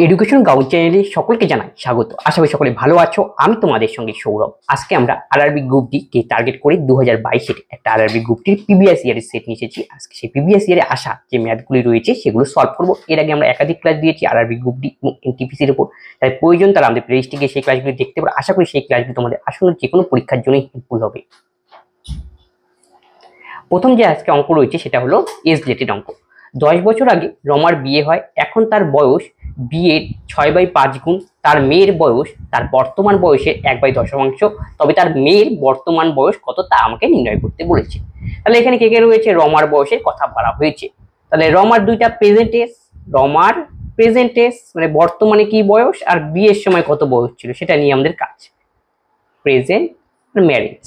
Education gown চ্যানেলে সকলকে জানাই স্বাগত। আশা করি সকলে ভালো আছো। আমি তোমাদের সঙ্গে সৌরভ। আজকে আমরা আরআরবি গ্রুপ ডি কে টার্গেট করে 2022 একটা আরআরবি গ্রুপ ডির প্রিভিয়াস ইয়ারের সেট নিয়ে এসেছি। আজকে সেই প্রিভিয়াস ইয়ারে আসা যে ম্যাথগুলি রয়েছে সেগুলো সলভ করবো। এর আগে আমরা একাধিক ক্লাস দিয়েছি আরআরবি গ্রুপ ডি এবং এনটিপিসির উপর, তাই প্রয়োজন তারা আমাদের প্লেলিস্টে গিয়ে সেই ক্লাসগুলি দেখতে পারো। আশা করি সেই ক্লাসগুলি তোমাদের আসলে যে কোনো পরীক্ষার জন্যই হেল্পফুল হবে। প্রথম যে আজকে অঙ্ক রয়েছে সেটা হলো এজ রিলেটেড অঙ্ক। 10 বছর আগে রমার বিয়ে হয়, এখন তার বয়স বিয়ের 6/5 গুণ তার মেয়ের বয়স তার বর্তমান বয়সের 1/10, তবে তার মেয়ের বর্তমান বয়স কত তা আমাকে নির্ণয় করতে বলেছে। তাহলে এখানে কে কে রয়েছে? রমার বয়সের কথা বলা হয়েছে। তাহলে রমার দুইটা প্রেজেন্টেস, রমার প্রেজেন্টেস মানে বর্তমানে কি বয়স আর বিয়ের সময় কত বয়স ছিল সেটা নিয়ে আমাদের কাজ। Present marriage.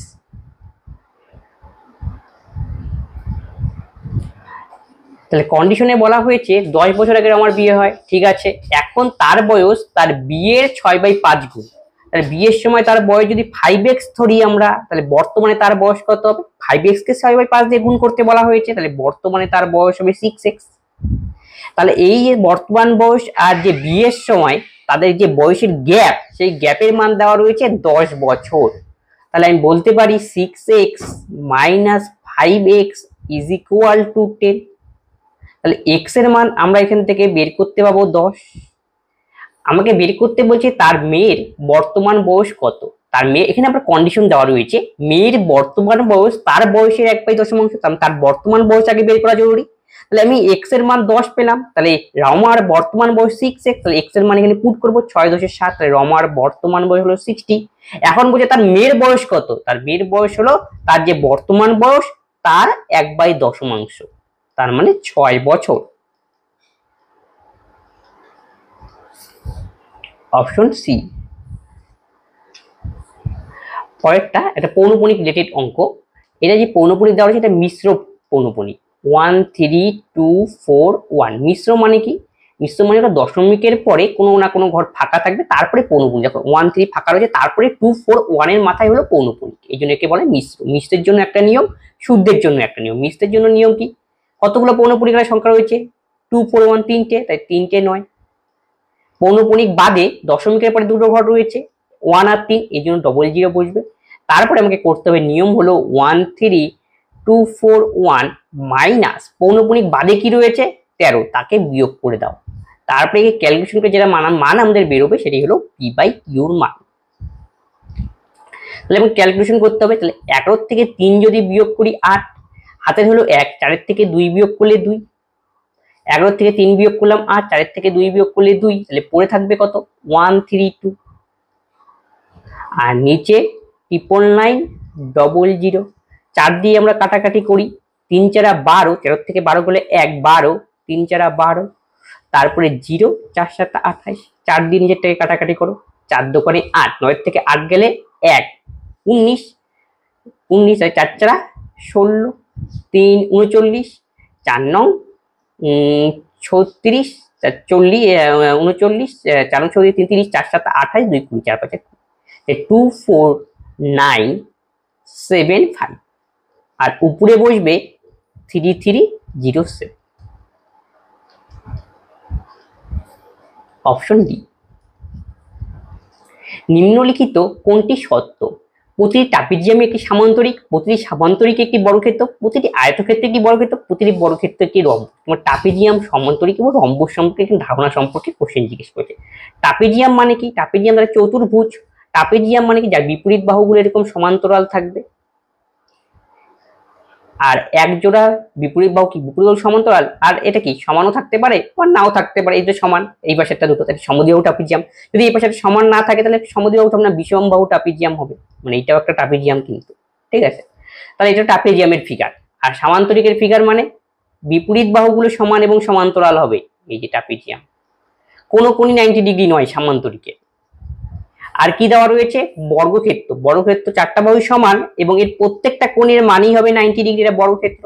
তাহলে কন্ডিশনে বলা হয়েছে 10 বছর আগে আমার বিয়ে হয়, ঠিক আছে। এখন তার বয়স তার বিয়ের 6/5 গুণ। তাহলে বিয়ের সময় তার বয়স যদি 5x ধরি আমরা, তাহলে বর্তমানে তার বয়স কত হবে? 5x কে 6/5 দিয়ে গুণ করতে বলা হয়েছে, তাহলে বর্তমানে তার বয়স হবে 6x। তাহলে এই যে বর্তমান বয়স আর যে বিয়ের সময় তাদের যে বয়সের গ্যাপ, সেই গ্যাপের মান দেওয়া রয়েছে 10 বছর। তাহলে আমি বলতে পারি 6x minus 5x is equal to 10। তাহলে x এর মান আমরা এখান থেকে বের করতে পাবো 10। আমাকে বের করতে বলছে তার মেয়ের বর্তমান বয়স কত। তার মেয়ে এখানে আমরা কন্ডিশন দেওয়া রয়েছে, মেয়ের বর্তমান বয়স তার বয়সের 1/10, তার বর্তমান বয়স আগে বের করা জরুরি। তাহলে আমি x এর মান 10 পেলাম, তাহলে রমার বর্তমান বয়স 6x, তাহলে x এর মান এখানে পুট করবো 6×10, তাহলে রমার বর্তমান বয়স হলো 60। এখন বলছে তার মেয়ের বয়স কত। তার মেয়ের বয়স হলো তার যে বর্তমান বয়স তার 1/10, তার মানে 6 বছর। Option C. পরেরটা একটা পৌনঃপুনিক রিলেটেড অঙ্ক। এটা যে পৌনঃপুনিক দেওয়া হয়েছে এটা মিশ্র পৌনঃপুনিক। 1 3 2 4 1। মিশ্র মানে কি? মিশ্র মানে হলো দশমিকের পরে কোনো না কোনো ঘর ফাঁকা থাকবে, তারপরে পৌনঃপুনিক। দেখো 1 3 ফাঁকা রয়েছে, তারপরে 2 4 1 এর মাথায় হলো পৌনঃপুনিক। এই জন্য একে বলে মিশ্র। মিশ্রের জন্য একটা নিয়ম, শুদ্ধের জন্য একটা নিয়ম। মিশ্রের জন্য নিয়ম কি? কতগুলো পৌনঃপুনিকের সংখ্যা রয়েছে? 2 4 1 3টে, তাই 3টে নয়। পৌনঃপুনিক বাদে দশমিকের পরে দুটো ঘর রয়েছে 1 আর 3, এই জন্য 00 বসবে। তারপরে আমাকে করতে হবে নিয়ম হলো 1 3 2 4 1 মাইনাস পৌনঃপুনিক বাদে কি রয়েছে 13, তাকে বিয়োগ করে দাও। তারপরে ক্যালকুলেশন করে যেটা মান আমাদের বেরোবে সেটি হলো p/qর মান। তাহলে আমাকে ক্যালকুলেশন করতে হবে। তাহলে 11 থেকে 3 যদি বিয়োগ করি 8, হাতের হলো 1, 4 থেকে 2 বিয়োগ করলে 2। 11 থেকে 3 বিয়োগ করলাম 8, 4 থেকে 2 বিয়োগ করলে 2, তাহলে পড়ে থাকবে কত? 1 3 2। আর নিচে 99900। 4 দিয়ে আমরা কাটাকাটি করি, 3 4 12, 13 থেকে 12 করলে 1 12, 3 4 12, তারপরে 0 4 7 28। 4 দিয়ে নিজেরটাকে কাটাকাটি করো, 4 দোকানে 8, 9 থেকে 8 গেলে 1 19, 19 আর 4 4 16, 3 39, 4 9 36, 40 39, 4 34 33, 4 7 28, 2 20, 4 5 24975। আর উপরে বসবে 3307। Option D. নিম্নলিখিত কোনটি সত্য? প্রতিটি ট্রাপিজিয়ামে একটি সামান্তরিক, প্রতিটি সামান্তরিকে একটি বর্গক্ষেত্র, প্রতিটি আয়তক্ষেত্রে একটি বর্গক্ষেত্র, প্রতিটি বর্গক্ষেত্রে একটি রম্ব। তোমার ট্রাপিজিয়াম, সামান্তরিক এবং রম্বস সম্পর্কে একটি ধারণা সম্পর্কে কোশ্চেন জিজ্ঞেস করেছে। ট্রাপিজিয়াম মানে কি? ট্রাপিজিয়াম দ্বারা চতুর্ভুজ। ট্রাপিজিয়াম মানে কি? যার বিপরীত বাহুগুলো এরকম সমান্তরাল থাকবে। আর এক জোড়া বিপরীত বাহু কি? বিপরীত বাহু সমান্তরাল। আর এটা কি? সমানও থাকতে পারে বা নাও থাকতে পারে। এই যে সমান, এই পাশেরটা দুটো, তাহলে সমদ্বিবাহু ট্রাপিজিয়াম। যদি এই পাশে সমান না থাকে তাহলে সমদ্বিবাহু হবে না, বিষমবাহু ট্রাপিজিয়াম হবে। মানে এটাও একটা ট্রাপিজিয়াম কিন্তু, ঠিক আছে। তাহলে এটা ট্রাপিজিয়ামের ফিগার। আর সামান্তরিকের ফিগার মানে বিপরীত বাহুগুলো সমান এবং সমান্তরাল হবে, এই যে ট্রাপিজিয়াম। কোনো কোণই 90 ডিগ্রি নয় সামান্তরিকে। আর কি দেওয়া রয়েছে? বর্গক্ষেত্র। বর্গক্ষেত্র 4টা বাহু সমান এবং এর প্রত্যেকটা কোণের মানই হবে 90 ডিগ্রি, এটা বর্গক্ষেত্র।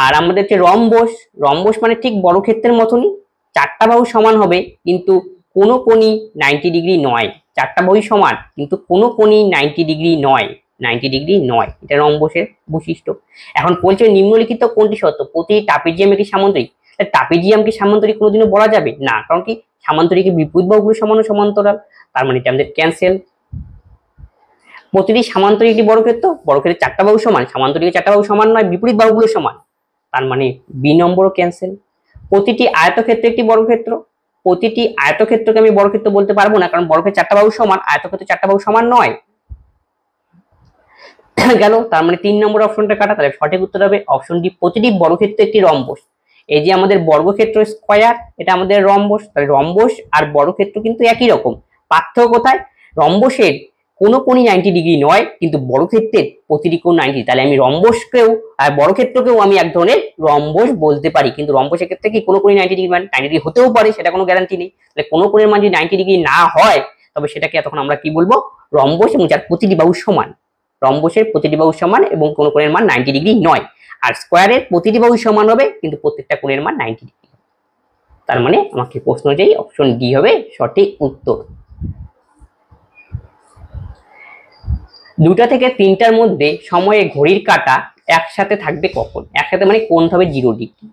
আর আমাদের হচ্ছে রম্বস। রম্বস মানে ঠিক বর্গক্ষেত্রের মতনই, 4টা বাহু সমান হবে কিন্তু কোনো কোণই 90 ডিগ্রি নয়। 4টা বাহু সমান কিন্তু কোনো কোণই 90 ডিগ্রি নয়, 90 ডিগ্রি নয়। এটা রম্বসের বৈশিষ্ট্য। এখন বলছে নিম্নলিখিত কোনটি সত্য? প্রতিটি ট্রাপিজিয়াম একটি সামান্তরিক। ট্রাপিজিয়ামকে সামান্তরিক কোনোদিনও বলা যাবে না, কারণ কি সামান্তরিকের বিপরীত বাহুগুলো সমান ও সমান্তরাল, তার মানে এটা আমাদের ক্যান্সেল। প্রতিটি সামান্তরিক একটি বর্গক্ষেত্রের চারটা বাহু সমান, সামান্তরিকের চারটা বাহু সমান নয়, বিপরীত বাহুগুলো সমান, তার মানে বি নম্বরও ক্যান্সেল। প্রতিটি আয়তক্ষেত্র একটি বর্গক্ষেত্র, প্রতিটি আয়তক্ষেত্রকে আমি বর্গক্ষেত্র বলতে পারবো না, কারণ বর্গক্ষেত্রের চারটা বাহু সমান, আয়তক্ষেত্রের চারটা বাহু সমান নয়। গেল, তার মানে 3 নম্বর অপশনটা কাটা। তাহলে সঠিক উত্তর হবে অপশন ডি, প্রতিটি বর্গক্ষেত্র একটি রম্বস। এই যে আমাদের বর্গক্ষেত্র স্কয়ার, এটা আমাদের রম্বস, তাহলে রম্বস আর বর্গক্ষেত্র কিন্তু একই রকম। পার্থক্য কোথায়? রম্বসের কোনো কোণই 90 ডিগ্রি নয়, কিন্তু বর্গক্ষেত্রের প্রতিটি কোণ 90। তাহলে আমি রম্বসকেও আর বর্গক্ষেত্রকেও আমি এক ধরনের রম্বস বলতে পারি, কিন্তু রম্বসের ক্ষেত্রে কি কোনো কোণই 90 ডিগ্রি মানে 90 ডিগ্রি হতেও পারে, সেটা কোনো গ্যারান্টি নেই। তাহলে কোনো কোণের মান যদি 90 ডিগ্রি না হয়, তবে সেটাকে তখন আমরা কি বলবো? রম্বস, এবং যার প্রতিটি বাহু সমান। রম্বসের প্রতিটি বাহু সমান এবং কোনো কোণের মান 90 ডিগ্রি নয়। আর স্কয়ারের প্রতিটি বাহু সমান হবে, কিন্তু প্রত্যেকটা কোণের মান 90 ডিগ্রি। তার মানে আমাকে প্রশ্ন অনুযায়ী অপশন ডি হবে সঠিক উত্তর। 2টা থেকে 3টার মধ্যে সময়ে ঘড়ির কাঁটা একসাথে থাকবে কখন? একসাথে মানে কোণ হবে 0 ডিগ্রি।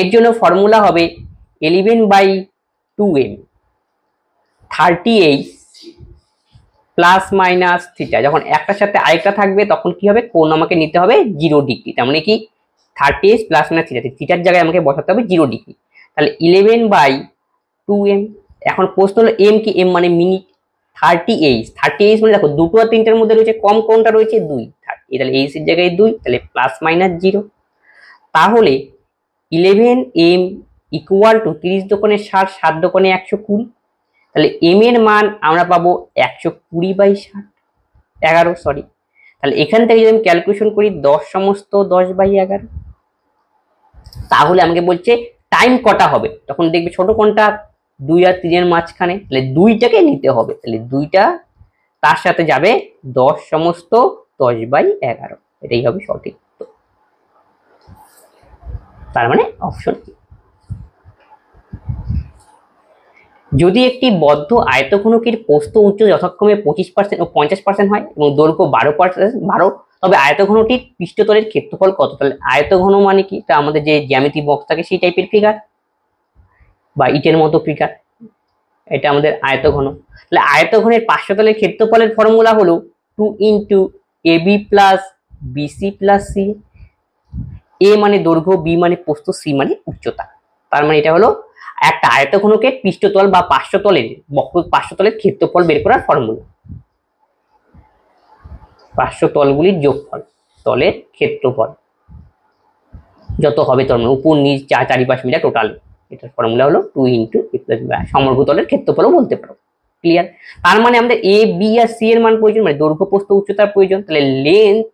এর জন্য ফর্মুলা হবে 11/2m 38 প্লাস মাইনাস থিটা। যখন একটার সাথে আরেকটা থাকবে তখন কি হবে? কোণ আমাকে নিতে হবে 0 ডিগ্রি। তার মানে কি 38 প্লাস মাইনাস থিটা, থিটার জায়গায় আমাকে বসাতে হবে 0 ডিগ্রি। তাহলে 11/2m। এখন প্রশ্ন হলো m কি? m মানে মিনিট। 38 মানে দেখো 2 আর 3টার মধ্যে রয়েছে কম কোণটা রয়েছে 2, তাহলে এই এর জায়গায় 2, তাহলে প্লাস মাইনাস 0। তাহলে 11m ইকুয়াল টু 30 দোকানে 60, 7 দোকানে 120। তাহলে m এর মান আমরা পাবো 120/60, 11 সরি। তাহলে এখান থেকে যদি আমি ক্যালকুলেশন করি 10 সমস্ত 10/11, তাহলে আমাকে বলছে টাইম কটা হবে। তখন দেখবে ছোট কোণটা 2 আর 3 এর মাঝখানে, তাহলে 2টাকে নিতে হবে, তাহলে 2টা তার সাথে যাবে 10 সমস্ত 10/11, এটাই হবে সঠিক। তার মানে অপশন। যদি একটি বদ্ধ আয়তঘনকের প্রস্থ উচ্চতা যথাক্রমে 25% ও 50% হয় এবং দৈর্ঘ্য 12, তবে আয়তঘনটির পৃষ্ঠতলের ক্ষেত্রফল কত? তাহলে আয়তঘন মানে কি? তা আমাদের যে জ্যামিতি বক্স থাকে সেই টাইপের ফিগার বা ইটের মতো ফিগার, এটা আমাদের আয়তঘন। তাহলে আয়তঘনের পার্শ্বতলের ক্ষেত্রফলের ফর্মুলা হলো 2 × AB + BC + C। A মানে দৈর্ঘ্য, B মানে প্রস্থ, C মানে উচ্চতা। তার মানে এটা হলো একটা আয়তঘনকের পৃষ্ঠতল বা পার্শ্বতলের ক্ষেত্রফল বের করার ফর্মুলা। পার্শ্বতলগুলির যোগফল, তলের ক্ষেত্রফল যত হবে তার মানে উপর নিচ চারিপাশ মিলে টোটাল, এটার ফর্মুলা হলো 2 × A + B। সমগ্র তলের ক্ষেত্রফলও বলতে পারো। ক্লিয়ার? তার মানে আমাদের A, B আর C এর মান প্রয়োজন, মানে দৈর্ঘ্য, প্রস্থ, উচ্চতার প্রয়োজন। তাহলে লেন্থ,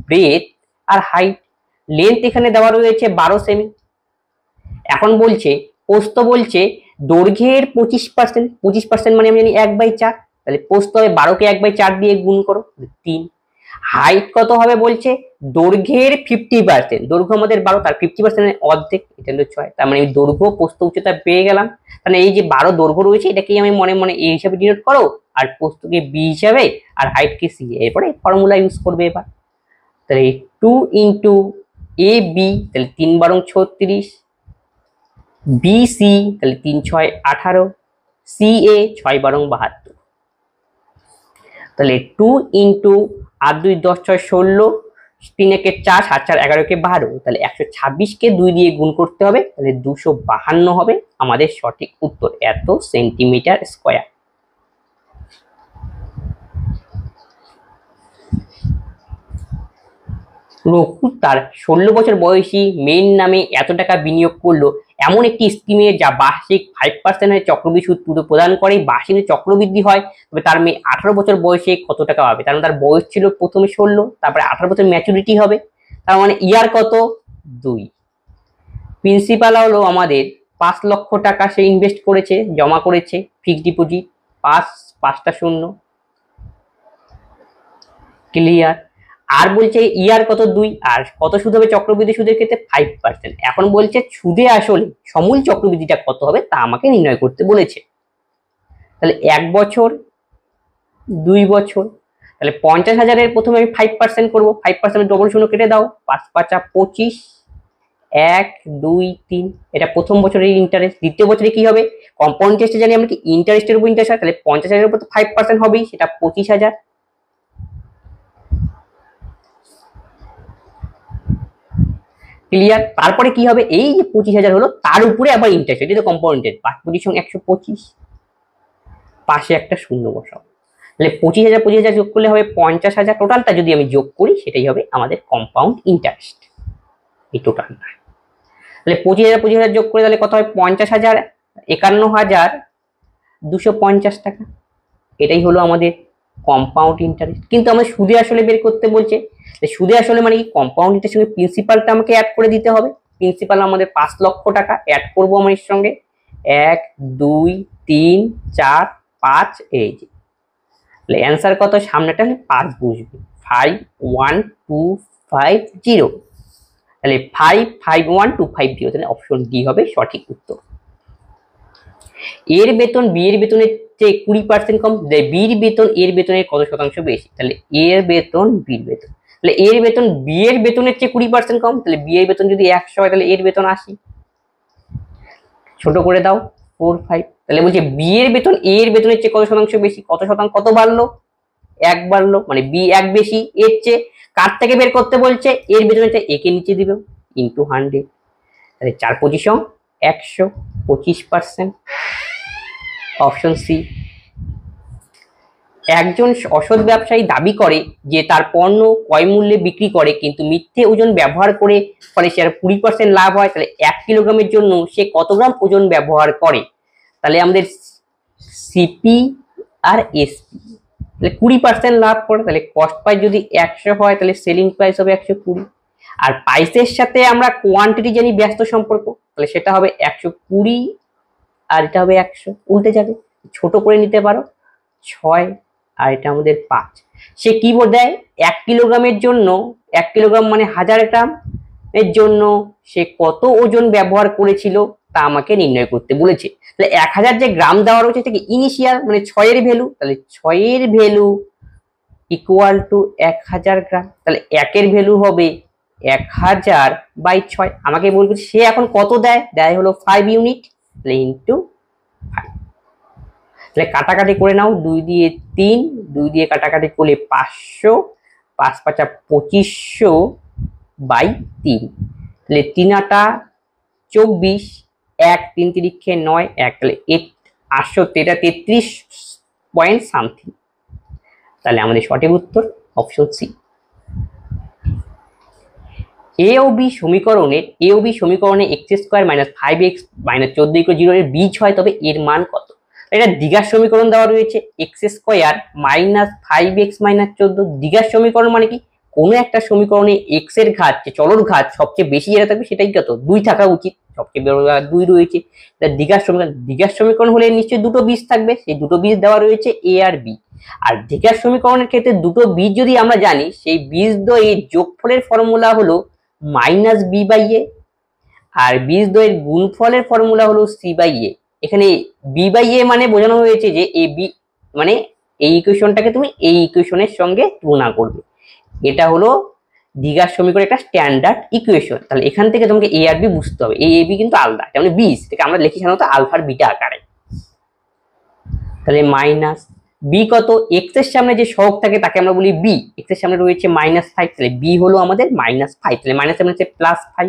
ব্রেথ আর হাইট। লেন্থ এখানে দেওয়া রয়েছে 12 সেমি। এখন বলছে প্রস্থ, বলছে দৈর্ঘ্যের 25%, 25% মানে আমি জানি 1/4, তাহলে প্রস্থ হবে 12কে 1/4 দিয়ে গুণ করো 3। হাইট কত হবে বলছে? দৈর্ঘ্যের 50%, দৈর্ঘ্য আমাদের 12, তার 50% অর্ধেক, এটা হলো 6। তার মানে আমি দৈর্ঘ্য, প্রস্থ, উচ্চতা পেয়ে গেলাম। তাহলে এই যে 12 দৈর্ঘ্য রয়েছে এটাকেই আমি মনে মনে a হিসাবে ডিনোট করো, আর প্রস্থকে b হিসাবে, আর হাইটকে c। এরপরে ফর্মুলা ইউজ করবে এবার। তাহলে 2 × AB, তাহলে 3 × 12 = 36, BC তাহলে 3 × 6 = 18, CA 6 × 12 = 72। তাহলে 2 × 8 2 10 6 16, 3 1 4, 7 4 11 12, তাহলে 126কে 2 দিয়ে গুণ করতে হবে, তাহলে 252 হবে আমাদের সঠিক উত্তর, এত সেন্টিমিটার স্কয়ার। রঘু তার 16 বছর বয়সী মেয়ের নামে এত টাকা বিনিয়োগ করলো এমন একটি স্কিমে যা বার্ষিক 5% চক্রবৃদ্ধি সুদ প্রদান করে, বার্ষিক চক্রবৃদ্ধি হয়, তবে তার মেয়ে 18 বছর বয়সে কত টাকা পাবে? কারণ তার বয়স ছিল প্রথমে 16, তারপরে 18 বছর ম্যাচুরিটি হবে, তার মানে ইয়ার কত? 2। প্রিন্সিপাল হলো আমাদের 5 লক্ষ টাকা সে ইনভেস্ট করেছে, জমা করেছে ফিক্সড ডিপোজিট, 5টা 0। ক্লিয়ার? আর বলছে ইয়ার কত? 2। আর কত সুদ হবে চক্রবৃদ্ধি সুদের ক্ষেত্রে? 5%। এখন বলছে সুদে আসলে সমূল চক্রবৃদ্ধিটা কত হবে তা আমাকে নির্ণয় করতে বলেছে। তাহলে 1 বছর, 2 বছর, তাহলে 50,000-এর প্রথমে আমি 5% করবো, 5% ডবল শূন্য কেটে দাও, 5 × 5 = 25, 1 2 3, এটা প্রথম বছরের ইন্টারেস্ট। দ্বিতীয় বছরে কি হবে, কম্পাউন্ড ইন্টারেস্টে জানি আমরা কি ইন্টারেস্টের উপর ইন্টারেস্ট হয়, তাহলে 50,000 এর উপর তো 5% হবেই, সেটা 25,000। ক্লিয়ার? তারপরে কি হবে, এই যে 25,000 হলো তার উপরে আবার ইন্টারেস্ট, এটা তো কম্পাউন্ড ইন্টারেস্ট, 5 পজিশন 125, পাশে একটা শূন্য বসাবো। তাহলে 25,000 যোগ করলে হবে 50,000, টোটালটা যদি আমি যোগ করি সেটাই হবে আমাদের কম্পাউন্ড ইন্টারেস্ট, এই টোটালটা। তাহলে 25,000 যোগ করে তাহলে কত হয়, 50,000, 51,250 টাকা। এটাই হলো আমাদের কম্পাউন্ড ইন্টারেস্ট। কিন্তু আমরা সুদে আসলে বের করতে বলছে, সুদে আসলে মানে কি, কম্পাউন্ড ইন্টারেস্টের সঙ্গে প্রিন্সিপালটা আমাকে অ্যাড করে দিতে হবে। প্রিন্সিপাল আমাদের 5 লক্ষ টাকা, অ্যাড করবো আমার এর সঙ্গে 1 2 3 4 5, এই যে। তাহলে অ্যান্সার কত, সামনেটা হলে 5 বসবে, 51250। তাহলে 551250, তাহলে অপশন ডি হবে সঠিক উত্তর। এর বেতন বি এর বেতনের চেয়ে 20% কম, বির বেতন এর বেতনের কত শতাংশ বেশি, তাহলে এর বেতন বির বেতন, তাহলে এর বেতন বি এর বেতনের চেয়ে 20% কম, তাহলে বি এর বেতন যদি 100 হয় তাহলে এর বেতন 80, ছোট করে দাও 45। তাহলে বলছে বি এর বেতন এর বেতনের চেয়ে কত শতাংশ বেশি, কত শতাংশ, কত বাড়লো, 1 বাড়লো, মানে বি 1 বেশি এর চেয়ে। কার থেকে বের করতে বলছে, এর বেতনের চেয়ে একে নিচে দিবে ইন্টু 100, তাহলে 4 পজিশন 100, 25%, অপশন সি। একজন অসৎ ব্যবসায়ী দাবি করে যে তার পণ্য ক্রয় মূল্যে বিক্রি করে, কিন্তু মিথ্যে ওজন ব্যবহার করে ফলে সে 20% লাভ হয়, তাহলে 1 কিলোগ্রামের জন্য সে কত গ্রাম ওজন ব্যবহার করে। তাহলে আমাদের সিপি আর এসপি, তাহলে 20% লাভ করে, তাহলে কস্ট প্রাইস যদি 100 হয় তাহলে সেলিং প্রাইস হবে 120, আর প্রাইসের সাথে আমরা কোয়ান্টিটি জানি ব্যস্ত সম্পর্ক, তাহলে সেটা হবে 120 আর এটা হবে 100, উল্টে যাবে, ছোট করে নিতে পারো 6 আর এটা আমাদের 5। সে কি দেয়, 1 কিলোগ্রামের জন্য, 1 কিলোগ্রাম মানে 1000 গ্রাম এর জন্য সে কত ওজন ব্যবহার করেছিল তা আমাকে নির্ণয় করতে বলেছে। তাহলে 1000 যে গ্রাম দেওয়া রয়েছে সেটা কি ইনিশিয়াল, মানে 6 এর ভ্যালু, তাহলে 6 এর ভ্যালু ইকুয়াল টু 1000 গ্রাম, তাহলে 1 এর ভ্যালু হবে 1000/6। আমাকে বলবে সে এখন কত দেয় হলো 5 ইউনিট, তাহলে ইন্টু 5। তাহলে কাটাকাটি করে নাও, 2 দিয়ে 3, 2 দিয়ে কাটাকাটি করলে 500, 5 5 2500/3, তাহলে 3 8 24, 1 3 3 9, 1, তাহলে 833 পয়েন্ট সামথিং। তাহলে আমাদের সঠিক উত্তর অপশন সি। এ ও বি সমীকরণে x² - 5x - 14 0 এর বীজ হয়, তবে এর মান কত। এটা দ্বিঘাত সমীকরণ দেওয়া রয়েছে, x² - 5x - 14। দ্বিঘাত সমীকরণ মানে কি, কোনো একটা সমীকরণে x এর ঘাত, যে চলর ঘাত সবচেয়ে বেশি যেটা থাকবে সেটাই কত, 2 থাকা উচিত, সবচেয়ে বড় 2 রয়েছে। দ্বিঘাত সমীকরণ হলে নিশ্চয়ই দুটো বীজ থাকবে, সেই দুটো বীজ দেওয়া রয়েছে a আর b। আর দ্বিঘাত সমীকরণের ক্ষেত্রে দুটো বীজ যদি আমরা জানি, সেই বীজ দ্বয়ের যোগফলের ফর্মুলা হলো -b/a, আর বীজ দ্বয়ের গুণফলের ফর্মুলা হলো c/a। এখানে b/a মানে বোঝানো হয়েছে যে এ বি, মানে এই ইকুয়েশনটাকে তুমি এই ইকুয়েশনের সঙ্গে তুলনা করবে, এটা হলো দ্বিঘাত সমীকরণের একটা স্ট্যান্ডার্ড ইকুয়েশন। তাহলে এখান থেকে তোমাকে এ আর বি বুঝতে হবে, এই এ বি কিন্তু আলাদা, এটা মানে বীজ, এটাকে আমরা লিখি সাধারণত আলফা আর বিটা আকারে। তাহলে মাইনাস বি কত, এক্স এর সামনে যে সহগ থাকে তাকে আমরা বলি বি, এক্স এর সামনে রয়েছে -5, তাহলে বি হলো আমাদের -5, তাহলে মাইনাস সামনে হচ্ছে +5।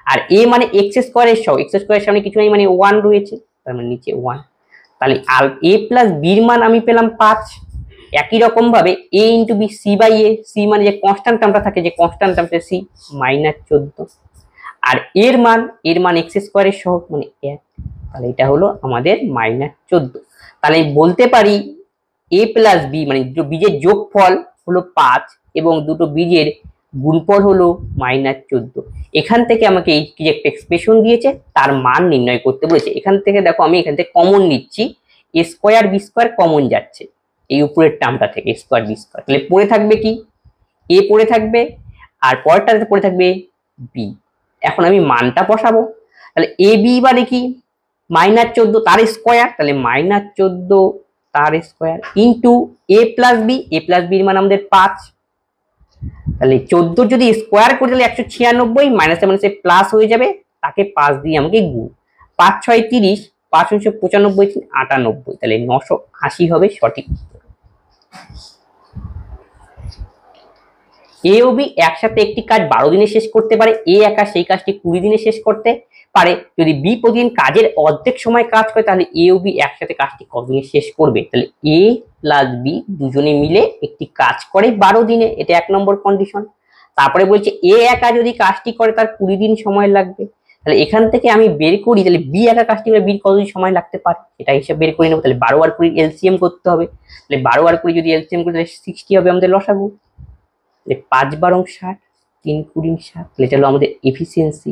আর এ মানে x² এর সহগ, x² এর সামনে কিছু নেই মানে 1 রয়েছে, তার মানে নিচে 1। তাহলে a প্লাস বির মান আমি পেলাম 5। একই রকম ভাবে a into B, c/a, c মানে যে কনস্ট্যান্ট টার্মটা থাকে, যে কনস্ট্যান্ট টার্মটা c, -14। আর এর মান x² এর সহগ মানে 1, তাহলে এটা হলো আমাদের -14। তাহলে বলতে পারি a প্লাস বি মানে দুটো বীজের যোগফল হলো 5 এবং দুটো বীজের গুণফল হলো -14। এখান থেকে আমাকে এই যে একটা এক্সপ্রেশন দিয়েছে তার মান নির্ণয় করতে বলেছে। এখান থেকে দেখো আমি এখান থেকে কমন নিচ্ছি, a² b² কমন যাচ্ছে এই উপরের টার্মটা থেকে, a² b², তাহলে পড়ে থাকবে কি, a পড়ে থাকবে আর পরেরটাতে পড়ে থাকবে b। এখন আমি মানটা বসাবো, তাহলে a b মানে কি, -14 তার স্কয়ার, তাহলে -14 তার square into a plus b, এর মান আমাদের 5, তাহলে 14 যদি স্কোয়ার করে তাহলে 196, মাইনাসে মাইনাসে প্লাস হয়ে যাবে, তাকে 5 দিয়ে আমাকে গুণ, 5 6 30, 5 95, 98, তাহলে 980 হবে সঠিক। এ ও বি একসাথে একটি কাজ 12 দিনে শেষ করতে পারে, এ একা সেই কাজটি 20 দিনে শেষ করতে পারে। যদি বি প্রতিদিন কাজের অর্ধেক সময় কাজ করে তাহলে এ ও বি একসাথে কাজটি কতদিনে শেষ করবে? তাহলে এ প্লাস বি দুজনে মিলে একটি কাজ করে 12 দিনে, এটা 1 নম্বর কন্ডিশন। তারপরে বলছে এ একা যদি কাজটি করে তার 20 দিন সময় লাগবে। তাহলে এখান থেকে আমি বের করি তাহলে বি একা কাজটি করে বির কতদিন সময় লাগতে পারে এটা হিসাব বের করে নেবো। তাহলে 12 আর 20 এলসিএম করতে হবে, তাহলে 12 আর 20 যদি এলসিএম করি তাহলে 60 হবে আমাদের লসাগু। 5 12 60, 3 20 60, তাহলে এটা হলো আমাদের এফিসিয়েন্সি।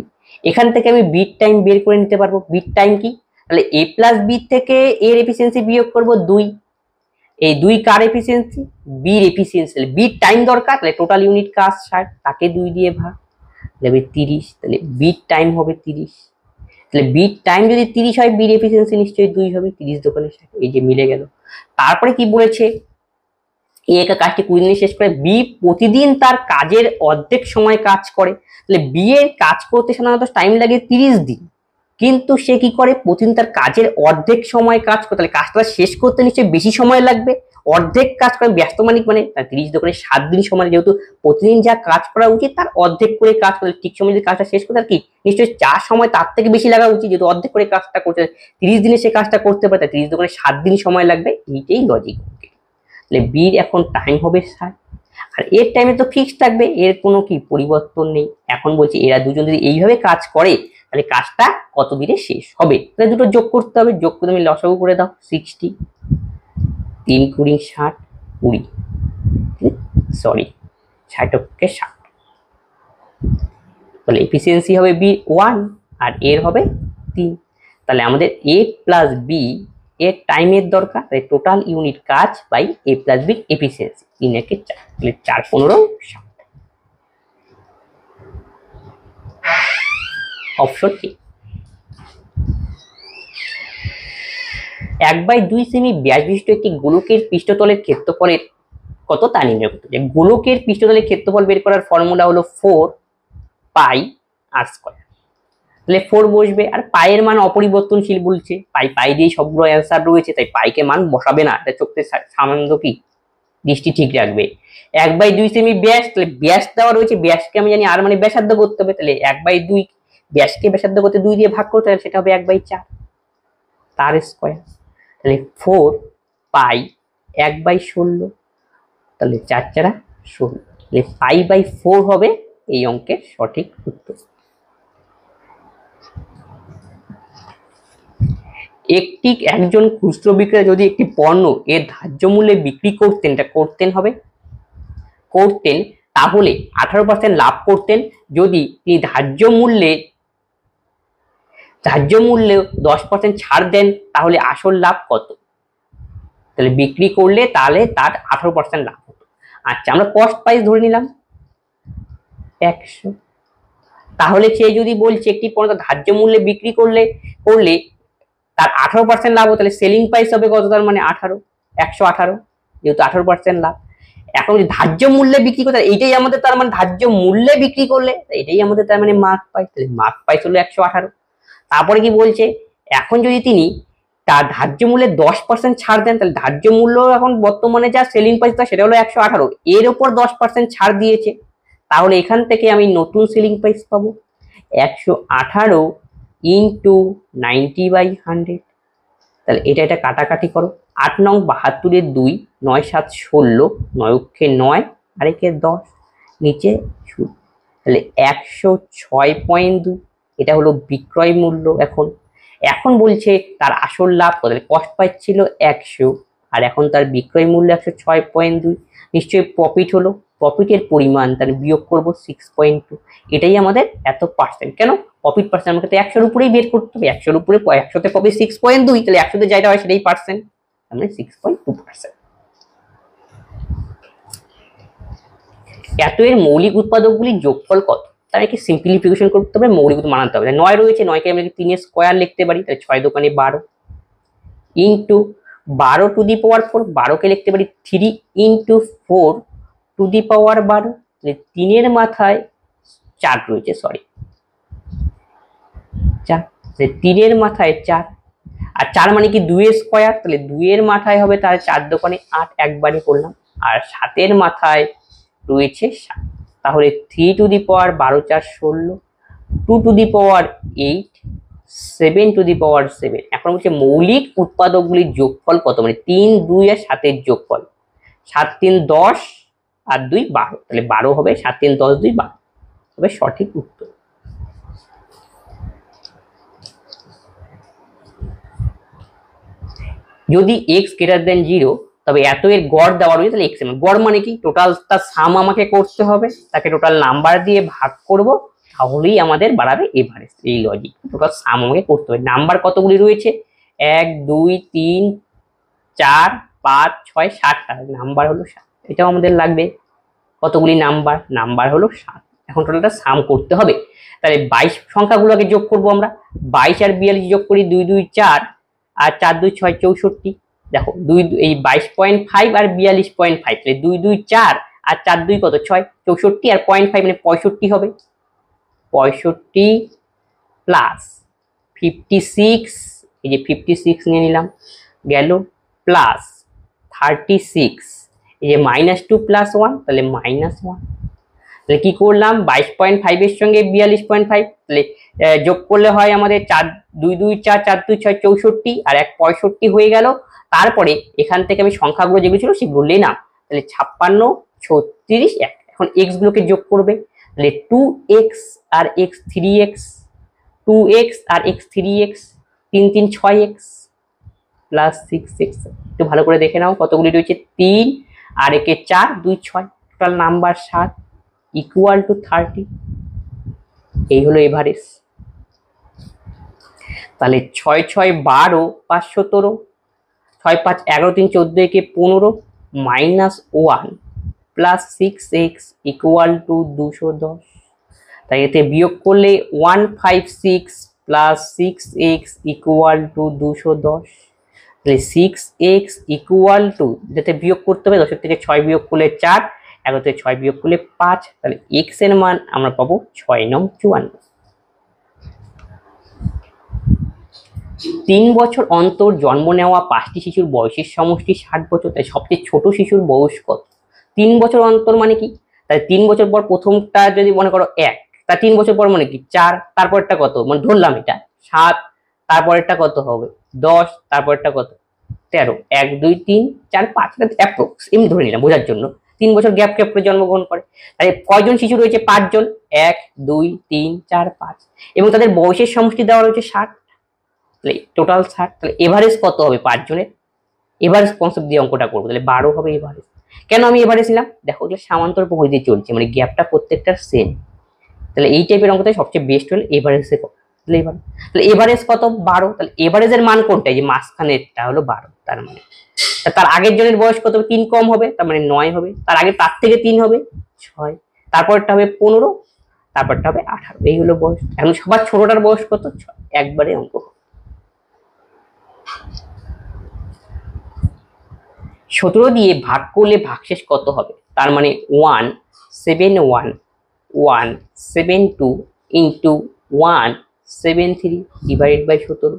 এখান থেকে আমি বিট টাইম বের করে নিতে পারবো। বিট টাইম কি? তাহলে এ প্লাস বি থেকে এর এফিসিয়েন্সি বিয়োগ করব 2, এই 2 কার এফিসিয়েন্সি? বির এফিসিয়েন্সি। তাহলে বিট টাইম দরকার, তাহলে টোটাল ইউনিট কাজ 60, তাকে 2 দিয়ে ভাগ, তাহলে 30, তাহলে বিট টাইম হবে 30। তাহলে বিট টাইম যদি 30 হয় বির এফিসিয়েন্সি নিশ্চয়ই 2 হবে, 30 দোকানে 60, এই যে মিলে গেল। তারপরে কি বলেছে? এ একা কাজটি 20 দিনে শেষ করে, বি প্রতিদিন তার কাজের অর্ধেক সময় কাজ করে। তাহলে বি এর কাজ করতে সাধারণত টাইম লাগে 30 দিন, কিন্তু সে কি করে? প্রতিদিন তার কাজের অর্ধেক সময় কাজ করে, তাহলে কাজটা শেষ করতে নিশ্চয়ই বেশি সময় লাগবে। অর্ধেক কাজ করে ব্যস্ত মানিক মানে 30 দোকানে 7 দিন সময়, যেহেতু প্রতিদিন যা কাজ করা উচিত তার অর্ধেক করে কাজ করে, ঠিক সময় যদি কাজটা শেষ করে তার কি নিশ্চয়ই যা সময় তার থেকে বেশি লাগা উচিত, যেহেতু অর্ধেক করে কাজটা করতে 30 দিনে সে কাজটা করতে পারে, 30 দোকানে 7 দিন সময় লাগবে, এইটাই লজিক। তাহলে বির এখন টাইম হবে 60, আর এর টাইমে তো ফিক্স থাকবে, এর কোনো কি পরিবর্তন নেই। এখন বলছি এরা দুজন যদি এইভাবে কাজ করে তাহলে কাজটা কত দিনে শেষ হবে? তাহলে দুটো যোগ করতে হবে, যোগ করে তুমি লসাগু করে দাও। 60, 3 20 60, 20, সরি 60 কে 60, তাহলে এফিসিয়েন্সি হবে বি 1 আর এর হবে 3। তাহলে আমাদের এ প্লাস বি এর টাইমের দরকার, তাই টোটাল ইউনিট কাজ by a plus b efficiency, 3 একে 4, তাহলে 4 15 60, অপশন কি। 1/2 সেমি ব্যাস বিশিষ্ট একটি গোলকের পৃষ্ঠতলের ক্ষেত্রফলের কত তা নির্ণয় করতে হবে। গোলকের পৃষ্ঠতলের ক্ষেত্রফল বের করার ফর্মুলা হলো 4 পাই আর স্কয়ার। তাহলে 4 বসবে, আর পাইয়ের মান অপরিবর্তনশীল বলছে, পাই দিয়ে সবগুলো অ্যান্সার রয়েছে, তাই পাইকে মান বসাবে না, এটা চোখে সামান্য কি দৃষ্টি ঠিক রাখবে। 1/2 সেমি ব্যাস, তাহলে ব্যাস দেওয়া রয়েছে, ব্যাসকে আমি জানি আর মানে ব্যাসার্ধ করতে হবে, তাহলে 1/2 ব্যাসকে ব্যাসার্ধ করতে 2 দিয়ে ভাগ করতে হবে, সেটা হবে 1/4 তার স্কয়ার। তাহলে 4 পাই 1/16, তাহলে 4 4 16, তাহলে পাই/4 হবে এই অঙ্কের সঠিক উত্তর। একজন খুচরো বিক্রেতা যদি একটি পণ্য এর ধার্য মূল্যে বিক্রি করতেন, এটা করতেন হবে করতেন, তাহলে 18% লাভ করতেন। যদি তিনি ধার্য মূল্যে 10% ছাড় দেন তাহলে আসল লাভ কত? তাহলে বিক্রি করলে তাহলে তার 18% লাভ হতো। আচ্ছা, আমরা কস্ট প্রাইস ধরে নিলাম 100, তাহলে সে যদি বলছে একটি পণ্য ধার্য মূল্যে বিক্রি করলে তার 18% লাভ হতো, তাহলে সেলিং প্রাইস হবে কত? তার মানে 118, যেহেতু 18% লাভ। এখন যদি ধার্য মূল্যে বিক্রি করতে, এইটাই আমাদের তার মানে ধার্য মূল্যে বিক্রি করলে এটাই আমাদের তার মানে মার্ক প্রাইস, তাহলে মার্ক প্রাইস হলো 118। তারপরে কি বলছে? এখন যদি তিনি তার ধার্য মূল্যে 10% ছাড় দেন, তাহলে ধার্য মূল্য এখন বর্তমানে যা সেলিং প্রাইস সেটা হলো 118, এর উপর 10% ছাড় দিয়েছে, তাহলে এখান থেকে আমি নতুন সেলিং প্রাইস পাবো 118 ইন্টু 90/100। তাহলে এটা কাটাকাটি করো, 8 নং 72 এর 2, 9 7 16, 9 অক্ষে 9 আর একে 10, নিচে 0, তাহলে 106.2, এটা হলো বিক্রয় মূল্য। এখন বলছে তার আসল লাভ কত? তাহলে কস্ট প্রাইস ছিল 100 আর এখন তার বিক্রয় মূল্য 106.2, নিশ্চয়ই প্রফিট হলো, প্রফিটের পরিমাণ তাহলে বিয়োগ করব 6.2, এটাই আমাদের এত পার্সেন্ট। কেন প্রফিট পার্সেন্ট? আমাকে তো 100 এর উপরেই বের করতে হবে, 100 এর উপরে 100 তে প্রফিট 6.2, তাহলে 100 তে যেটা হয় সেটাই পার্সেন্ট, মানে 6.2%। এত এর মৌলিক উৎপাদকগুলির যোগফল কত? তার একটি সিম্পলিফিকেশন করতে হবে, মৌলিক মানাতে হবে। 9 রয়েছে, 9 কে আমরা 3 এর স্কয়ার লিখতে পারি, তাহলে 6 দোকানে 12 ইন্টু 12 টু দি পাওয়ার 4, 12 কে লিখতে পারি 3 ইন্টু 4 টু দি পাওয়ার 12, 3-এর মাথায় 4 রয়েছে, সরি 4, 3-এর মাথায় 4, আর 4 মানে কি 2 এর স্কয়ার, তাহলে 2-এর মাথায় হবে তার 4 দোকানে 8 একবারই করলাম, আর 7-এর মাথায় রয়েছে 7, তাহলে 3 to the power 12 4 16, 2 to the power 8, 7 to the power 7। এখন হচ্ছে মৌলিক উৎপাদকগুলির যোগফল কত, মানে 3 2 আর 7-এর যোগফল, 7 3 10 আর 2 12, তাহলে 12 হবে, 7 3 10 2 12 হবে সঠিক উত্তর। যদি x গ্রেটার দেন 0, তবে এত এর গড় দেওয়া রয়েছে, তাহলে x এর গড় মানে কি, টোটাল তার সাম আমাকে করতে হবে, তাকে টোটাল নাম্বার দিয়ে ভাগ করব, তাহলেই আমাদের বাড়াবে এভারেজ। এই লজিক, টোটাল সাম আমাকে করতে হবে। নাম্বার কতগুলি রয়েছে, 1 2 3 4 5 6 7টা, নাম্বার হলো 7, এটাও আমাদের লাগবে। কতগুলি নাম্বার, নাম্বার হলো 7। এখন টোটালটা সাম করতে হবে, তাহলে 22 সংখ্যাগুলোকে যোগ করব আমরা। 22 আর 42 যোগ করি, 2 2 4 আর 4 2 6 64। দেখো 2 এই 22.5 আর 42.5, তাহলে 2 2 4 আর 4 2 কত 6 64, আর 0.5 মানে 65 হবে। 65 প্লাস 56, এই যে 56 নিয়ে নিলাম গেল, প্লাস 36, এই যে -2 প্লাস 1, তাহলে -1। তাহলে কি করলাম, 22.5 এর সঙ্গে 42.5, তাহলে যোগ করলে হয় আমাদের 4 2 2 4 4 2 6 64, আর 1 65 হয়ে গেল। তারপরে এখান থেকে আমি সংখ্যাগুলো যেগুলো ছিল সেগুলো নিলাম, তাহলে 56 36 1। এখন x গুলোকে যোগ করবে, তাহলে 2x আর x 3x, 2x আর x 3x, 3 3 6x plus 6x। একটু ভালো করে দেখে নাও কতগুলি রয়েছে, 3 আর একে 4 2 6, টোটাল নাম্বার 7 ইকুয়াল টু 30। এই হলো এভারেজ। তাহলে 6 6 12 5 17, 6 5 11 3 14 একে 15, -1 প্লাস 6x ইকুয়াল টু 210। তাই এতে বিয়োগ করলে 156 প্লাস 6x ইকুয়াল টু 210। তাহলে 6x ইকুয়াল টু, যাতে বিয়োগ করতে হবে 10 থেকে 6 বিয়োগ করলে 4, 11 থেকে 6 বিয়োগ করলে 5, তাহলে x এর মান আমরা পাবো 6 নং 54। 3 বছর অন্তর জন্ম নেওয়া 5টি শিশুর বয়সের সমষ্টি 60 বছর, তাই সবচেয়ে ছোট শিশুর বয়স কত। 3 বছর অন্তর মানে কি, তাহলে 3 বছর পর প্রথমটা যদি মনে করো 1, তা 3 বছর পর মানে কি 4, তারপরটা কত, মানে ধরলাম এটা 7, তারপরেরটা কত হবে 10, তারপরটা কত 13, 1 2 3 4 5, এটা অ্যাপ্রক্স এমনি ধরে নিলাম বোঝার জন্য। 3 বছর গ্যাপ গ্যাপ করে জন্মগ্রহণ করে। তাহলে কয়জন শিশু রয়েছে, 5 জন, 1 2 3 4 5, এবং তাদের বয়সের সমষ্টি দেওয়া রয়েছে 60, টোটাল 60। তাহলে এভারেজ কত হবে 5 জনের, এভারেজ কনসেপ্ট দিয়ে অঙ্কটা করবো, তাহলে 12 হবে এভারেজ। কেন আমি এভারেজ নিলাম, দেখো এগুলো সামান্তর পদ্ধতি দিয়ে চলছে, মানে গ্যাপটা প্রত্যেকটার সেম, তাহলে এই টাইপের অঙ্কতে সবচেয়ে বেস্ট হলো এভারেজে কত। তাহলে এভারেজ কত 12, তাহলে এভারেজের মান কোনটা, যে মাঝখানেরটা হলো 12, তার মানে তার আগের জনের বয়স কত 3 কম হবে, তার মানে 9 হবে, তার আগে তার থেকে 3 হবে 6, তারপরটা হবে 15, তারপরটা হবে 18, এই হলো বয়স। এখন সবার ছোটটার বয়স কত 6, একবারে অঙ্ক। 17 দিয়ে ভাগ করলে ভাগশেষ কত হবে, তার মানে 171 ইন্টু 173 ডিভাইডেড বাই 17।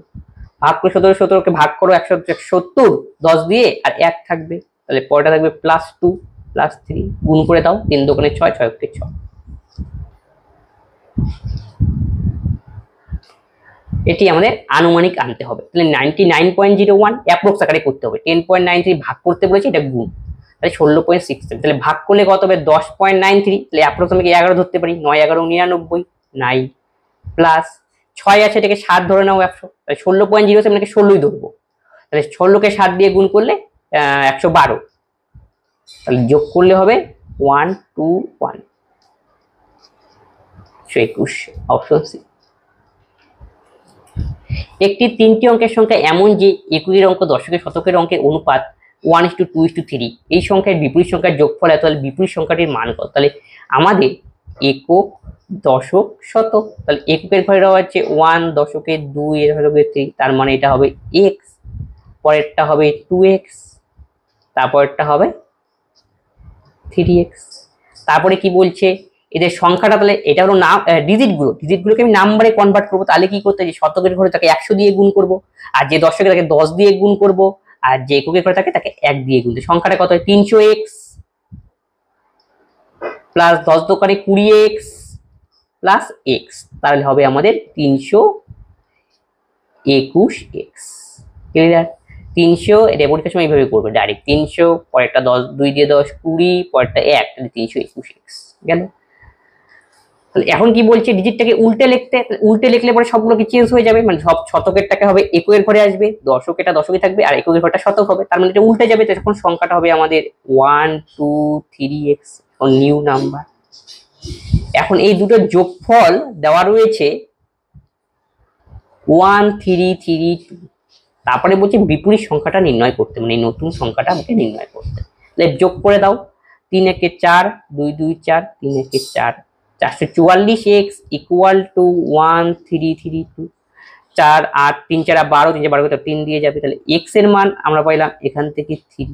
ভাগ করে 17কে ভাগ করো 170 10 দিয়ে, আর 1 থাকবে, তাহলে পরেরটা থাকবে +2 +3, গুণ করে দাও, 3 দোকানে 6 6 কে 6। এটি আমাদের আনুমানিক আনতে হবে, তাহলে 99.01 অ্যাপ্রক্স আকারে করতে হবে। 10.93 ভাগ করতে বলেছে, এটা গুণ, তাহলে 16.67, তাহলে ভাগ করলে কত হবে 10.93, তাহলে অ্যাপ্রক্স আমি 11 ধরতে পারি, 9 11 99 9 প্লাস 6 আছে, এটাকে 7 ধরে নাও 100, তাহলে 16.07 এটাকে 16ই ধরবো, তাহলে 16কে 7 দিয়ে গুণ করলে 112, তাহলে যোগ করলে হবে 121, 21, অপশন সি। একটি 3টি অঙ্কের সংখ্যা এমন যে একুকের অঙ্ক দশকের শতকের অঙ্কের অনুপাত 1:2:3, এই সংখ্যার বিপরীত সংখ্যার যোগফল এত, তাহলে বিপরীত সংখ্যাটির মান কত। তাহলে আমাদের একক দশক শতক, তাহলে এককের ঘরে দেওয়া হচ্ছে 1, দশকে 2, এর ঘরে 3, তার মানে এটা হবে x, পরেরটা হবে 2x, তারপরেরটা হবে 3x, তারপরে কি বলছে এদের সংখ্যাটা, তাহলে এটা হলো নাম ডিজিটগুলোকে আমি নাম্বারে কনভার্ট করবো। তাহলে কি করতে হয়, শতকের ঘরে তাকে 100 দিয়ে গুণ করব, আর যে দশকে তাকে 10 দিয়ে গুণ করব, আর যে এককের ঘরে থাকে তাকে 1 দিয়ে গুণ। সংখ্যাটা কত হয়, 300x প্লাস 10 দোকানে 20x প্লাস x, তাহলে হবে আমাদের 321x। ক্লিয়ার? 300 এটা পরীক্ষার সময় এইভাবে করবে ডাইরেক্ট, 300 পরেরটা 10, 2 দিয়ে 10 20, পরেরটা 1, তাহলে 321x গেল। তাহলে এখন কি বলছে, ডিজিটটাকে উল্টে লিখতে। উল্টে লিখলে পরে সবগুলো কি চেঞ্জ হয়ে যাবে, মানে সব শতকেরটাকে হবে এককের ঘরে আসবে, দশকেরটা দশকে থাকবে, আর এককের ঘরটা শতক হবে, তার মানে এটা উল্টে যাবে। তখন সংখ্যাটা হবে আমাদের 1 2 3x, নিউ নাম্বার। এখন এই দুটোর যোগফল দেওয়া রয়েছে 1332। তারপরে বলছে বিপরীত সংখ্যাটা নির্ণয় করতে, মানে নতুন সংখ্যাটা আমাকে নির্ণয় করতে। তাহলে যোগ করে দাও, 3 একে 4, 2 2 4, 3 একে 4, 444x ইকুয়াল টু 1332। 4 8 3 4 12, 3 4 12 3 দিয়ে যাবে, তাহলে x এর মান আমরা পাইলাম এখান থেকে 3।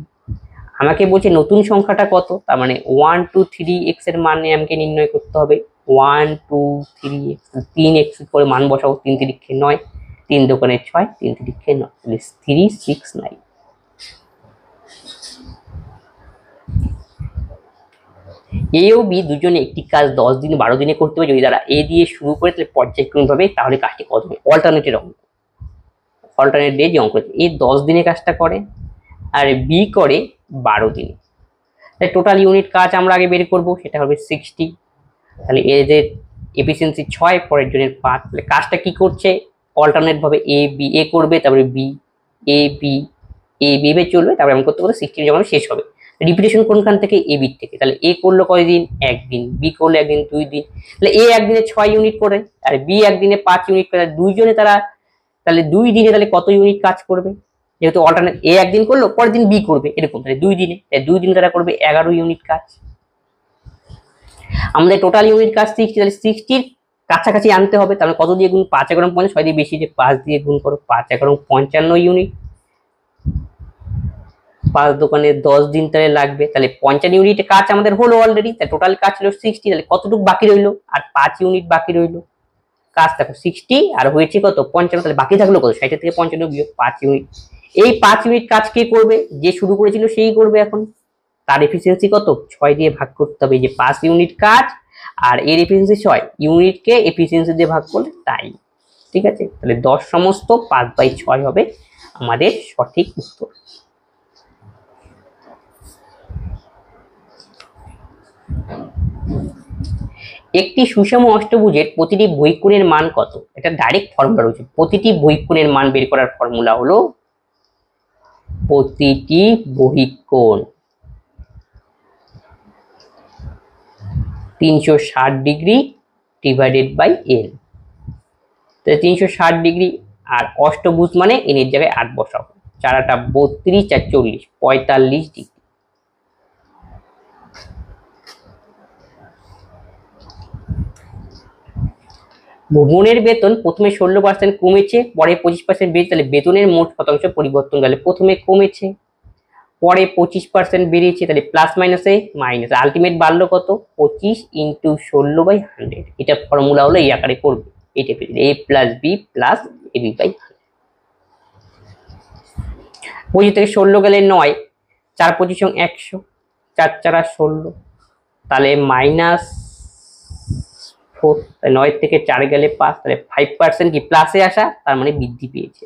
আমাকে বলছে নতুন সংখ্যাটা কত, তার মানে 123x এর মান আমাকে নির্ণয় করতে হবে। 123x, 3x করে মান বসাবো, 3 3 9, 3 দোকানে 6, 3 3 9, তাহলে 369। এ ও বি দুজনে একটি কাজ 10 দিন 12 দিনে করতে হবে। যদি তারা এ দিয়ে শুরু করে তাহলে পর্যায়ক্রমিকভাবে, তাহলে কাজটি কত হবে, অল্টারনেটের অঙ্ক, অল্টারনেট ডে যে অঙ্ক, এই 10 দিনে কাজটা করে আর বি করে 12 দিনে। টোটাল ইউনিট কাজ আমরা আগে বের করব, সেটা হবে 60। তাহলে এদের এফিসিয়েন্সি 6, পরের জনের 5। তাহলে কাজটা কি করছে, অল্টারনেট ভাবে এ বি এ করবে, তারপরে B A B A B ভেবে চলবে, তারপরে আমি করতে করতে 60 যখন শেষ হবে। রিপিটেশন কোনখান থেকে, এ বি থেকে। তাহলে এ করলো কয়দিন, একদিন, বি করলো একদিন 2 দিন, তাহলে এ একদিনে 6 ইউনিট করে আর বি একদিনে 5 ইউনিট করে, দুইজনে তারা তাহলে 2 দিনে তাহলে কত ইউনিট কাজ করবে, যেহেতু অল্টারনেট এ একদিন করলো পরের দিন বি করবে, এরকম, তাহলে 2 দিনে, তাই 2 দিনে তারা করবে 11 ইউনিট কাজ। আমাদের টোটাল ইউনিট কাজ 60, তাহলে 60 কাছাকাছি আনতে হবে। তাহলে কত দিয়ে গুণ, 5 11 50, 6 দিয়ে বেশি, যে 5 দিয়ে গুণ করো, 5 11 55 ইউনিট। 5 দোকানে 10 দিন তাহলে লাগবে, তাহলে 55 ইউনিট কাজ আমাদের হলো অলরেডি। তাহলে টোটাল কাজ ছিল 60, তাহলে কতটুকু বাকি রইলো, আর 5 ইউনিট বাকি রইলো। কাজ দেখো 60 আর হয়েছে কত 55, তাহলে বাকি থাকলো কত, 60 থেকে 55 বিয়োগ 5 ইউনিট। এই 5 ইউনিট কাজ কে করবে, যে শুরু করেছিল সেই করবে। এখন তার এফিসিয়েন্সি কত, 6 দিয়ে ভাগ করতে হবে, যে 5 ইউনিট কাজ আর এর এফিসিয়েন্সি 6, ইউনিটকে এফিসিয়েন্সি দিয়ে ভাগ করলে তাই। ঠিক আছে, তাহলে 10 সমস্ত 5/6 হবে আমাদের সঠিক উত্তর। একটি সুষম অষ্টভুজের প্রতিটি বহিঃকোণের মান কত, এটা ডাইরেক্ট ফর্মুলা রয়েছে। প্রতিটি বহিঃকোণের মান বের করার ফর্মুলা হলো প্রতিটি বহিঃকোণ 360 ডিগ্রি ডিভাইডেড বাই এন। তাহলে 360 ডিগ্রি, আর অষ্টভুজ মানে এন এর জায়গায় 8 বসাবো, 4 8 32 4 40 45 ডিগ্রি। ভুবনের বেতন প্রথমে 16% কমেছে, পরে 25% বেড়েছে, তাহলে বেতনের মোট শতাংশ পরিবর্তন, তাহলে প্রথমে কমেছে পরে 25% বেড়েছে, তাহলে প্লাস মাইনাসে মাইনাস, আলটিমেট বাড়লো কত, 25 × 16/100। এটা ফর্মুলা হলো এই আকারে করবে, এটা a plus b plus a b by 100। 25 থেকে 16 গেলে 9, 4 25 100, 4 4 16, তাহলে মাইনাস 4, 9 থেকে 4 গেলে 5, তাহলে 5% কি প্লাসে আসা, তার মানে বৃদ্ধি পেয়েছে।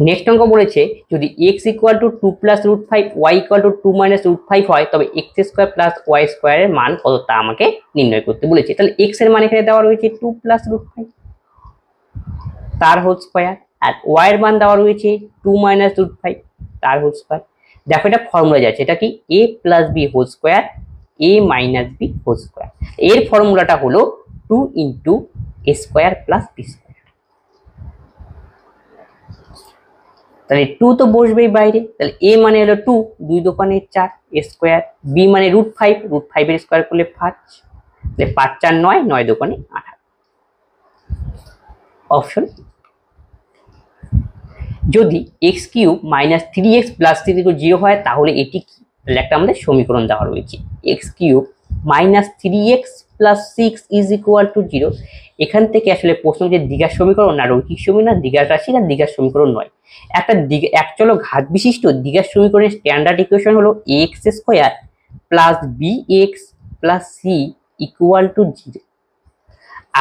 নেক্সট অঙ্ক বলেছে যদি x = 2 + √5, y = 2 - √5 হয়, তবে x² + y² এর মান কত তা আমাকে নির্ণয় করতে বলেছে। তাহলে x এর মান এখানে দেওয়া রয়েছে 2 + √5 তার হোল স্কয়ার, আর y এর মান দেওয়া রয়েছে 2 - √5 তার হোল স্কয়ার। দেখো এটা ফর্মুলা যাচ্ছে, এটা কি a + b whole square a - b whole square. এর ফর্মুলাটা হলো 2 × a² + b²। তাহলে 2 তো বসবেই বাইরে, তাহলে a মানে হলো 2, 2 দোকানে 4 a², b মানে √5, √5 এর স্কয়ার করলে 5, তাহলে 5 4 9, 9 দোকানে 18। অপশন। যদি x cube minus 3x plus 3 হয় তাহলে এটি কি? তাহলে একটা আমাদের সমীকরণ দেওয়া রয়েছে x cube minus 3x plus 6 is equal to 0। এখান থেকে আসলে প্রশ্ন যে দ্বিঘাত সমীকরণ না রৈখিক সমীকরণ না দ্বিঘাত রাশি না দ্বিঘাত সমীকরণ নয়, একটা এক চলো ঘাত বিশিষ্ট দ্বিঘাত সমীকরণের স্ট্যান্ডার্ড ইকুয়েশন হলো x square plus b x plus c equal to 0।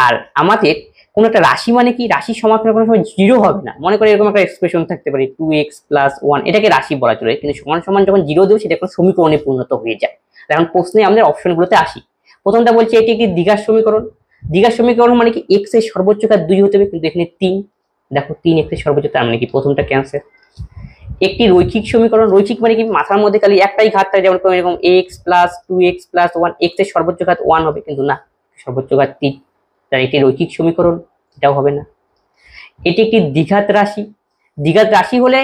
আর আমাদের কোন একটা রাশি মানে কি, রাশির সমাকলন কোনো সময় 0 হবে না। মনে করে এরকম একটা এক্সপ্রেশন থাকতে পারে 2x প্লাস 1, এটাকে রাশি বলা চলে, কিন্তু সমান সমান যখন 0 দেবো সেটা একটা সমীকরণে পরিণত হয়ে যায়। এখন প্রশ্নে আমাদের অপশনগুলোতে আসি। প্রথমটা বলছে এটি একটি দ্বিঘাত সমীকরণ। দ্বিঘাত সমীকরণ মানে কি x এর সর্বোচ্চ ঘাত 2 হতে হবে, কিন্তু এখানে 3, দেখো 3 x এর সর্বোচ্চ, তার মানে কি প্রথমটা ক্যান্সেল। একটি রৈখিক সমীকরণ, রৈখিক মানে কি মাথার মধ্যে খালি একটাই ঘাত থাকে, যেমন এরকম x plus 2x plus 1, x এর সর্বোচ্চ ঘাত 1 হবে, কিন্তু না সর্বোচ্চ ঘাত 3, তাই একটি রৈখিক সমীকরণ, এটাও হবে না। এটি একটি দ্বিঘাত রাশি। দ্বিঘাত রাশি হলে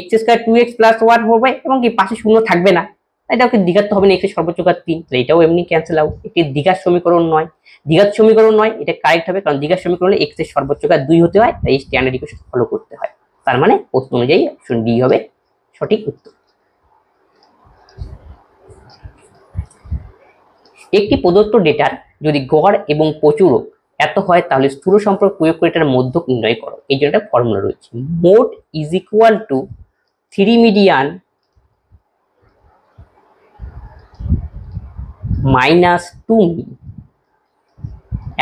x স্কয়ার 2x প্লাস 1 হবে এবং কি পাশে শূন্য থাকবে না, এটাও কি দ্বিঘাত হবে না, x এর সর্বোচ্চ ঘাত 3, তাহলে এটাও এমনি ক্যান্সেল আউট। একটি দ্বিঘাত সমীকরণ নয়, দ্বিঘাত সমীকরণ নয়, এটা কারেক্ট হবে, কারণ দ্বিঘাত সমীকরণ হলে x এর সর্বোচ্চ ঘাত 2 হতে হয়, তাই স্ট্যান্ডার্ড ইকুয়েশন ফলো করতে হয়। তার মানে প্রশ্ন অনুযায়ী অপশন ডি হবে সঠিক উত্তর। একটি প্রদত্ত ডেটার যদি গড় এবং প্রচুরক এত হয় তাহলে স্থূল সম্পর্ক প্রয়োগ করে এটার মধ্যক নির্ণয় করো। এই জন্য একটা ফর্মুলা রয়েছে, mode is equal to 3 median minus 2 মিন।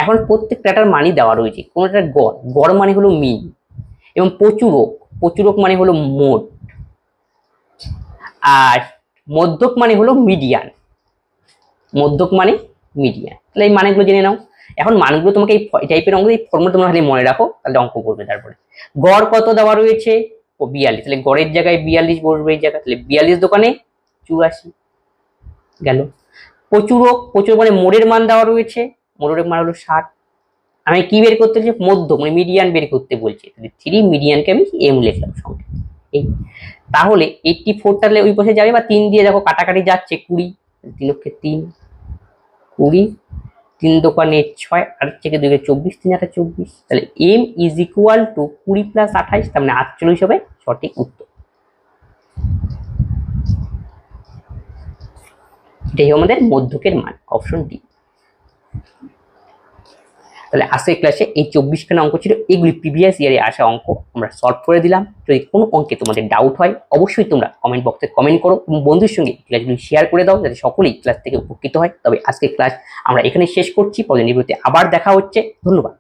এখন প্রত্যেক ডেটার মানই দেওয়া রয়েছে, কোনটার গড়, গড় মানে হলো মিন, এবং প্রচুরক, প্রচুরক মানে হলো মোড, আর মধ্যক মানে হলো মিডিয়ান, মধ্যক মানে মিডিয়ান। তাহলে এই মানগুলো জেনে নাও। এখন মানগুলো তোমাকে এই টাইপের অঙ্ক, এই ফর্মুলা তোমরা খালি মনে রাখো, তাহলে অঙ্ক করবে। তারপরে গড় কত দেওয়া রয়েছে, 42, তাহলে গড়ের জায়গায় 42 বসবে এই জায়গা, তাহলে 42 দোকানে 84 গেল। প্রচুরক, প্রচুর মানে মোড়ের মান দেওয়া রয়েছে, মোড়ের মান হলো 60। আমি কি বের করতে বলছি, মধ্যক মানে মিডিয়ান বের করতে বলছি, তাহলে 3 মিডিয়ানকে আমি এম লিখলাম সঙ্গে এই। তাহলে 84 তাহলে ওই পাশে যাবে, বা 3 দিয়ে দেখো কাটাকাটি যাচ্ছে 20, 3 লক্ষে 3, 20, 3 দোকানে 6, আর থেকে 2 24, 3 8 24, তাহলে m is equal to 20 plus 28, তার মানে 48 হবে সঠিক উত্তর। এটাই আমাদের মধ্যকের মান, অপশন ডি। তাহলে আজকের ক্লাসে এই 24খানা অঙ্ক ছিল, এগুলি প্রিভিয়াস ইয়ারে আসা অঙ্ক আমরা সলভ করে দিলাম। যদি কোনো অঙ্কে তোমাদের ডাউট হয় অবশ্যই তোমরা কমেন্ট বক্সে কমেন্ট করো এবং বন্ধুর সঙ্গে ক্লাসগুলি শেয়ার করে দাও, যাতে সকলেই ক্লাস থেকে উপকৃত হয়। তবে আজকের ক্লাস আমরা এখানে শেষ করছি, পরবর্তী ভিডিওতে আবার দেখা হচ্ছে। ধন্যবাদ।